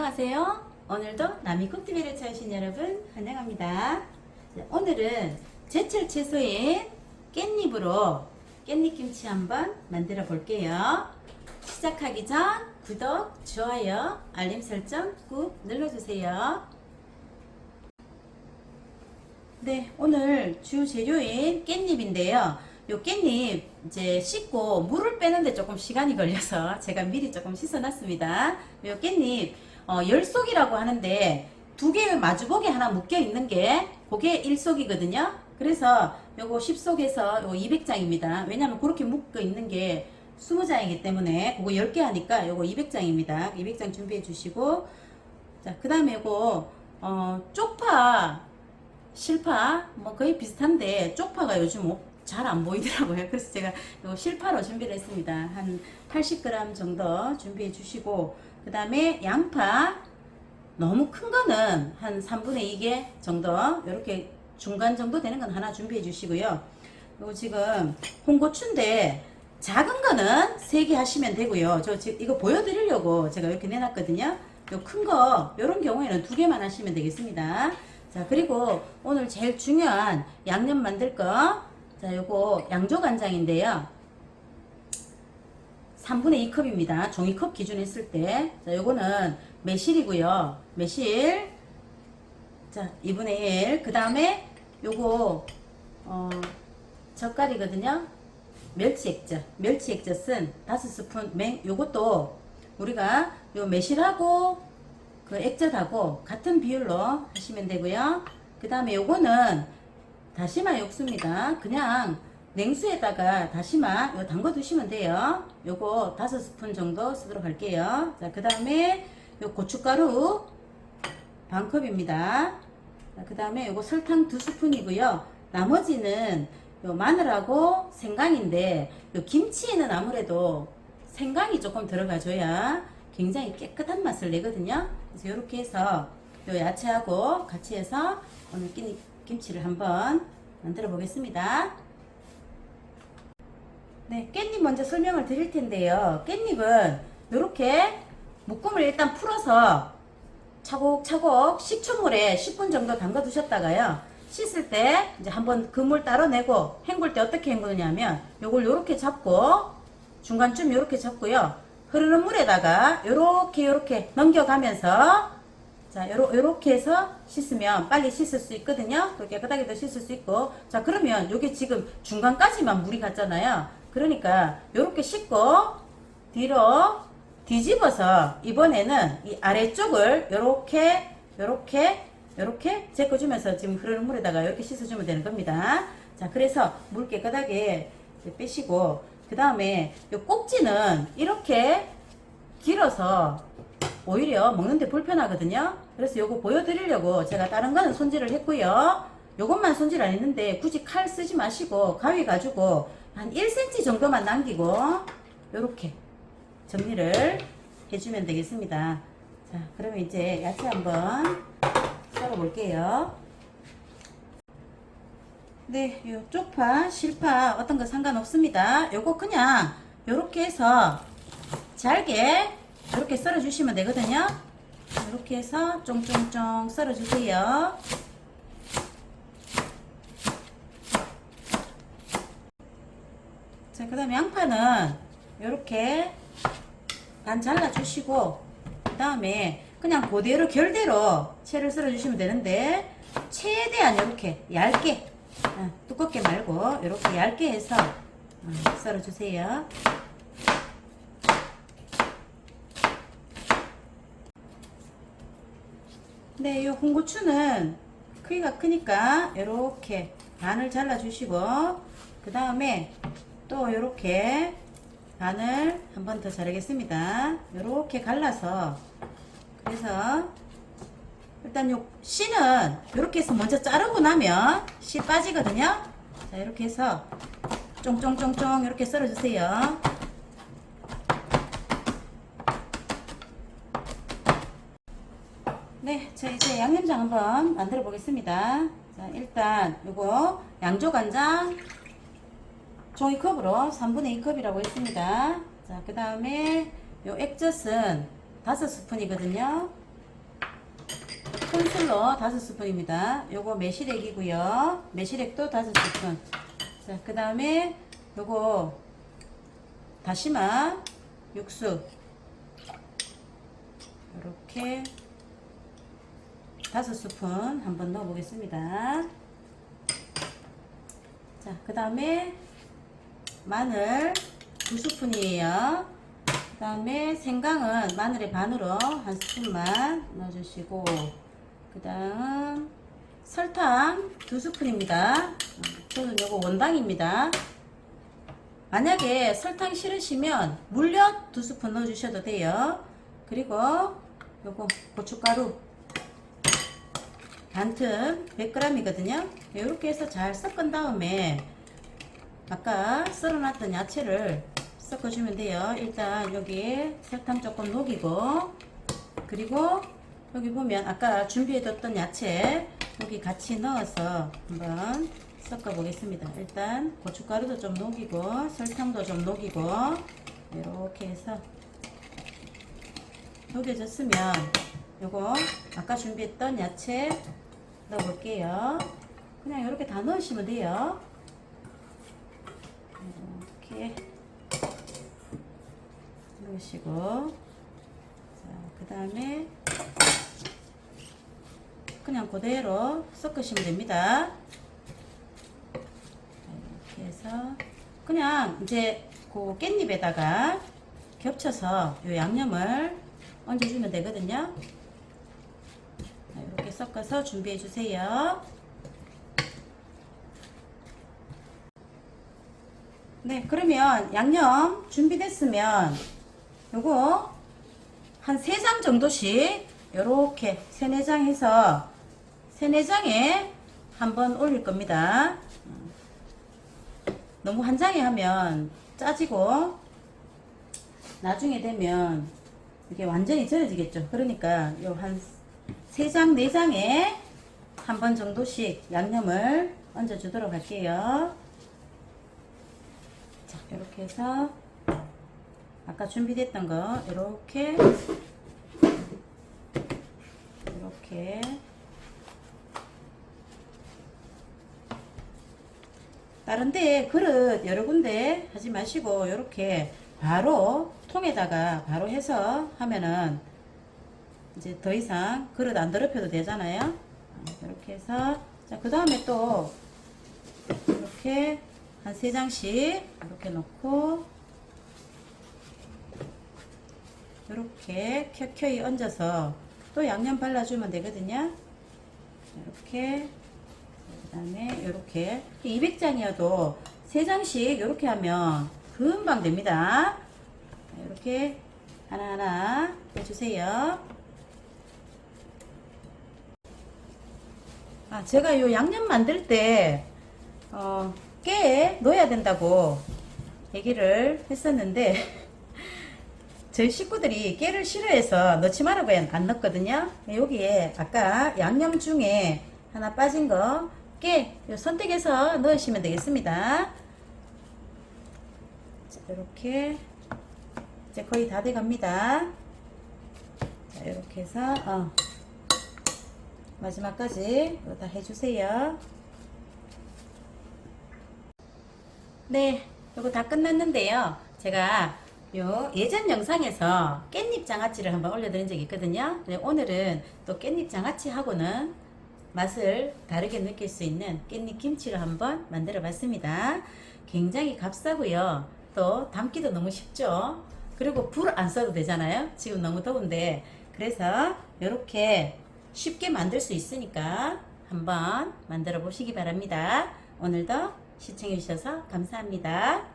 안녕하세요. 오늘도 남이쿡TV를 찾으신 여러분 환영합니다. 오늘은 제철 채소인 깻잎으로 깻잎김치 한번 만들어 볼게요. 시작하기 전 구독, 좋아요, 알림 설정 꾹 눌러주세요. 네, 오늘 주 재료인 깻잎인데요. 요 깻잎 이제 씻고 물을 빼는데 조금 시간이 걸려서 제가 미리 조금 씻어놨습니다. 요 깻잎 열속이라고 하는데 두 개 마주보게 하나 묶여 있는 게 그게 1속이거든요. 그래서 요거 10속에서 요거 200장입니다. 왜냐면 그렇게 묶여 있는 게 20장이기 때문에 그거 10개 하니까 요거 200장입니다. 200장 준비해 주시고, 자, 그 다음에 요거 쪽파, 실파 뭐 거의 비슷한데 쪽파가 요즘 잘 안 보이더라고요. 그래서 제가 요 실파로 준비를 했습니다. 한 80g 정도 준비해 주시고, 그 다음에 양파 너무 큰 거는 한 3분의 2개 정도, 이렇게 중간 정도 되는 건 하나 준비해 주시고요. 요 지금 홍고추인데 작은 거는 3개 하시면 되고요. 저 지금 이거 보여드리려고 제가 이렇게 내놨거든요. 요 큰 거 요런 경우에는 2개만 하시면 되겠습니다. 자, 그리고 오늘 제일 중요한 양념 만들 거, 자, 요거 양조간장인데요. 3분의 2컵입니다. 종이컵 기준 했을 때. 자, 요거는 매실이고요. 매실. 자, 2분의 1. 그 다음에 요거, 젓갈이거든요. 멸치액젓. 멸치액젓은 5스푼, 요것도 우리가 요 매실하고 그 액젓하고 같은 비율로 하시면 되고요. 그 다음에 요거는 다시마 육수입니다. 그냥 냉수에다가 다시마 요 담궈 두시면 돼요. 요거 5스푼 정도 쓰도록 할게요. 자, 그 다음에 요 고춧가루 반컵입니다. 그 다음에 요거 설탕 2스푼이고요. 나머지는 요 마늘하고 생강인데, 요 김치에는 아무래도 생강이 조금 들어가줘야 굉장히 깨끗한 맛을 내거든요. 그래서 요렇게 해서 요 야채하고 같이 해서 오늘 김치를 한번 만들어 보겠습니다. 네, 깻잎 먼저 설명을 드릴 텐데요. 깻잎은 요렇게 묶음을 일단 풀어서 차곡차곡 식초물에 10분 정도 담가 두셨다가요. 씻을 때 이제 한번 그 물 따로내고, 헹굴 때 어떻게 헹구느냐면 요걸 요렇게 잡고 중간쯤 요렇게 잡고요. 흐르는 물에다가 요렇게 넘겨가면서, 자, 요렇게 해서 씻으면 빨리 씻을 수 있거든요. 또 깨끗하게도 씻을 수 있고. 자, 그러면 요게 지금 중간까지만 물이 갔잖아요. 그러니까 요렇게 씻고 뒤로 뒤집어서 이번에는 이 아래쪽을 요렇게 제껴주면서 지금 흐르는 물에다가 이렇게 씻어주면 되는 겁니다. 자, 그래서 물 깨끗하게 빼시고, 그 다음에 요 꼭지는 이렇게 길어서 오히려 먹는데 불편하거든요. 그래서 요거 보여드리려고 제가 다른 거는 손질을 했고요. 요것만 손질 안 했는데 굳이 칼 쓰지 마시고 가위 가지고 한 1cm 정도만 남기고 요렇게 정리를 해주면 되겠습니다. 자, 그러면 이제 야채 한번 썰어 볼게요. 네, 요 쪽파, 실파 어떤 거 상관없습니다. 요거 그냥 요렇게 해서 잘게 이렇게 썰어 주시면 되거든요. 이렇게 해서 쫑쫑쫑 썰어 주세요. 자, 그 다음에 양파는 이렇게 반 잘라 주시고, 그 다음에 그냥 그대로 결대로 채를 썰어 주시면 되는데, 최대한 이렇게 얇게, 두껍게 말고 이렇게 얇게 해서 썰어 주세요. 네, 이 홍고추는 크기가 크니까 이렇게 반을 잘라 주시고, 그 다음에 또 이렇게 반을 한 번 더 자르겠습니다. 이렇게 갈라서, 그래서 일단 요 씨는 이렇게 해서 먼저 자르고 나면 씨 빠지거든요. 자, 이렇게 해서 쫑쫑쫑쫑 이렇게 썰어 주세요. 네, 자, 이제 양념장 한번 만들어 보겠습니다. 자, 일단 요거 양조간장 종이컵으로 3분의 2컵이라고 했습니다. 자, 그 다음에 요 액젓은 5스푼이거든요. 콩술로 5스푼입니다. 요거 매실액이고요. 매실액도 5스푼. 자, 그 다음에 요거 다시마 육수 이렇게 5스푼 한번 넣어 보겠습니다. 자, 그 다음에 마늘 2스푼이에요. 그 다음에 생강은 마늘의 반으로 1스푼만 넣어주시고, 그 다음 설탕 2스푼입니다. 저는 요거 원당입니다. 만약에 설탕 싫으시면 물엿 2스푼 넣어주셔도 돼요. 그리고 요거 고춧가루 반틈 100g이거든요. 이렇게 해서 잘 섞은 다음에 아까 썰어놨던 야채를 섞어주면 돼요. 일단 여기 설탕 조금 녹이고, 그리고 여기 보면 아까 준비해뒀던 야채 여기 같이 넣어서 한번 섞어 보겠습니다. 일단 고춧가루도 좀 녹이고 설탕도 좀 녹이고 이렇게 해서 녹여졌으면 요거 아까 준비했던 야채 넣어 볼게요. 그냥 이렇게 다 넣으시면 돼요. 이렇게 넣으시고, 자, 그 다음에 그냥 그대로 섞으시면 됩니다. 이렇게 해서 그냥 이제 그 깻잎에다가 겹쳐서 요 양념을 얹어주면 되거든요. 이렇게 섞어서 준비해 주세요. 네, 그러면 양념 준비됐으면 요거 한 3장 정도씩 요렇게 3, 4장 해서 3, 4장에 한번 올릴 겁니다. 너무 한 장에 하면 짜지고 나중에 되면 이게 완전히 절여지겠죠. 그러니까 요 한 3장, 4장에 한 번 정도씩 양념을 얹어 주도록 할게요. 자, 이렇게 해서 아까 준비됐던 거 이렇게 다른데 그릇 여러 군데 하지 마시고 이렇게 바로 통에다가 바로 해서 하면은 이제 더 이상 그릇 안 더럽혀도 되잖아요. 이렇게 해서 자, 그 다음에 또 이렇게 한 3장씩 이렇게 놓고 이렇게 켜켜이 얹어서 또 양념 발라주면 되거든요. 이렇게, 그 다음에 이렇게 200장이어도 3장씩 이렇게 하면 금방 됩니다. 이렇게 하나하나 해주세요. 아, 제가 요 양념 만들 때 깨에 넣어야 된다고 얘기를 했었는데 저희 식구들이 깨를 싫어해서 넣지 말라고 안 넣었거든요. 여기에 아까 양념 중에 하나 빠진 거 깨 선택해서 넣으시면 되겠습니다. 자, 이렇게 이제 거의 다 돼 갑니다. 자, 이렇게 해서 마지막까지 다 해주세요. 네, 이거 다 끝났는데요. 제가 요 예전 영상에서 깻잎 장아찌를 한번 올려드린 적이 있거든요. 오늘은 또 깻잎 장아찌하고는 맛을 다르게 느낄 수 있는 깻잎 김치를 한번 만들어 봤습니다. 굉장히 값싸고요. 또 담기도 너무 쉽죠. 그리고 불 안 써도 되잖아요. 지금 너무 더운데. 그래서 이렇게 쉽게 만들 수 있으니까 한번 만들어 보시기 바랍니다. 오늘도 시청해 주셔서 감사합니다.